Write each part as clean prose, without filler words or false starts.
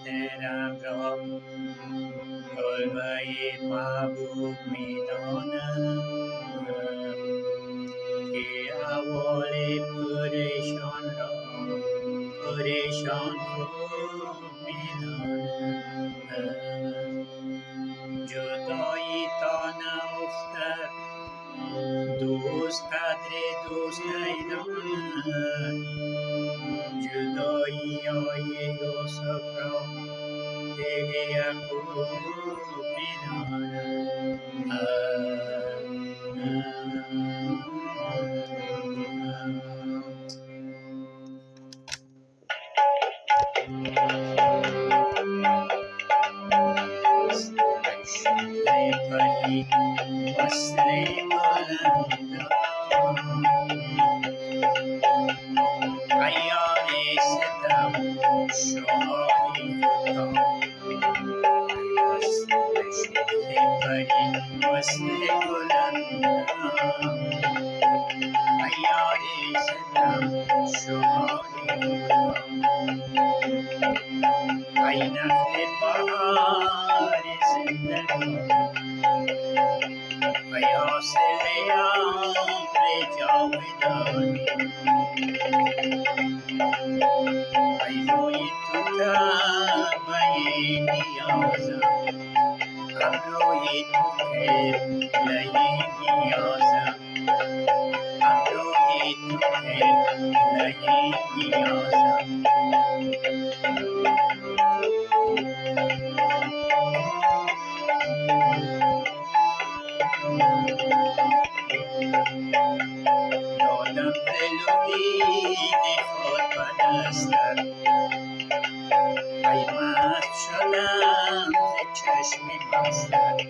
دلم را کلبه محبوب میدانم که احوال پریشان را پریشان خوب میدانم جدایی تا نافتد دوست قدر دوست نیداند جدایی های یوسف را دل یعقوب میداند پری وصل بلندان عیار ستم شعاری خدا پری وصل بلندان عیار ستم شعاری خدا ای نخل بهار زندگان ای حاصل امر جاودانی ای روی تو کعبه نیازم ابروی تو قبله نیازم ابروی تو قبله نیازم دادم دل و دین خود به دستت ای مست شدم ز چشم مستت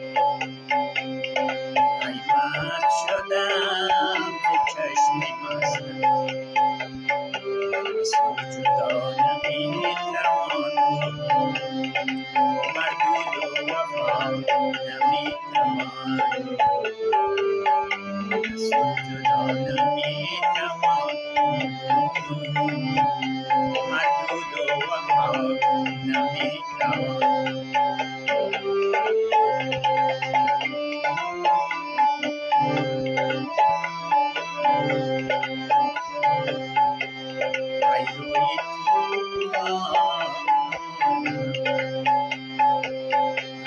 ای مست شدم ز چشم مستت از تو جدا نمیتوان بود مردود و وفا نمیتوان از تو جدا نمیتوان مردود و وفا نمیتوان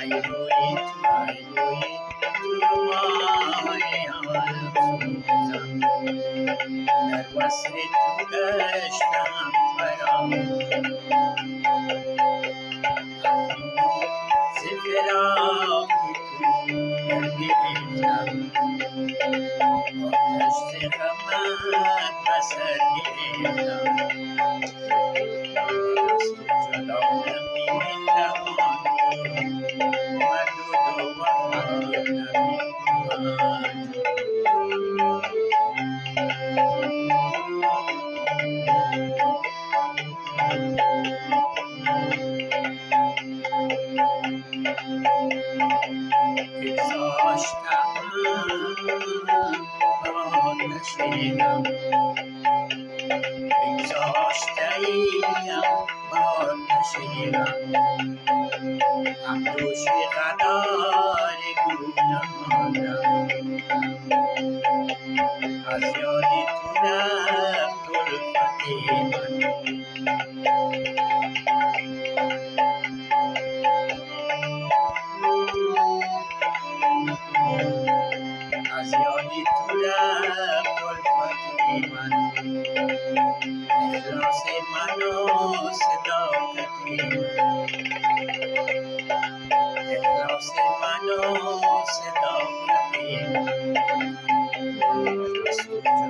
ای روی تو ای روی تو ماه عالم سوزم در وصل تو گشتم فراخ ز فراق تو درگرفتم آتش ز غمت به سر گرفتم از تو جدا نمیتوان مردود و وفا نمیتوان بگذاشتم با آتش غم بگذاشته‌ایم با آتش غم همدوش قدار گونه ماندم از یاد تو رفت الفت من از یاد تو رفت الفت من اخلاص من و صداقت من اخلاص من و صداقت من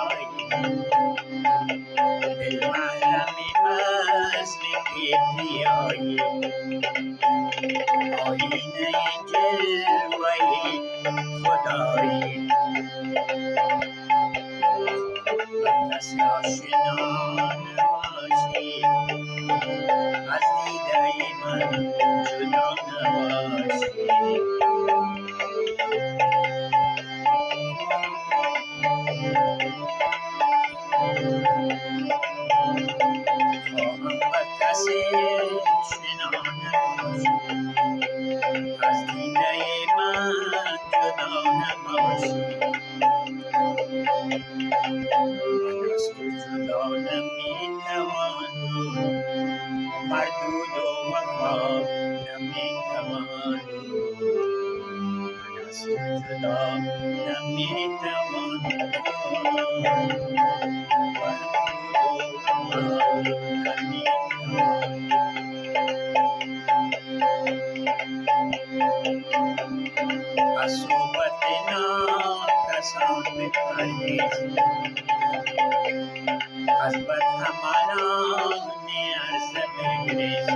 جدایی دل محرم وصل کبریایی آینه جلوه خدایی کس آشنا نباشی از دیده من جدا نباشی خواهم و کسی شنا نباشی از دیده من جدا نباشی من از تو جدا نمیتوان بود مردود و وفا نمیتوان بود من از تو جدا نمیتوان بود مردود و وفا نمیتوان از صحبت ناکسان بپرهیز از بدهمانان عرضه بگریز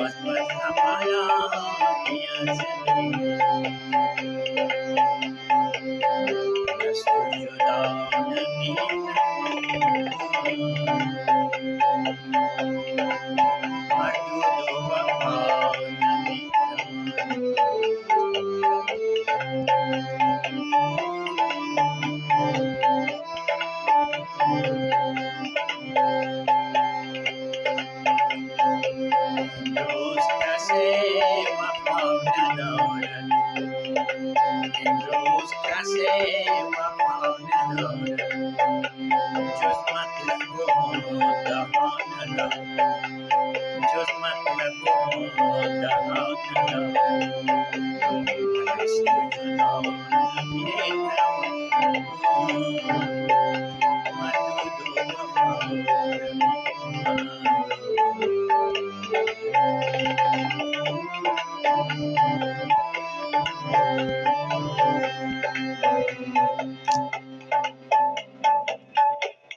از بدهمانان عرضه بگریز از تو جدا نمیتوان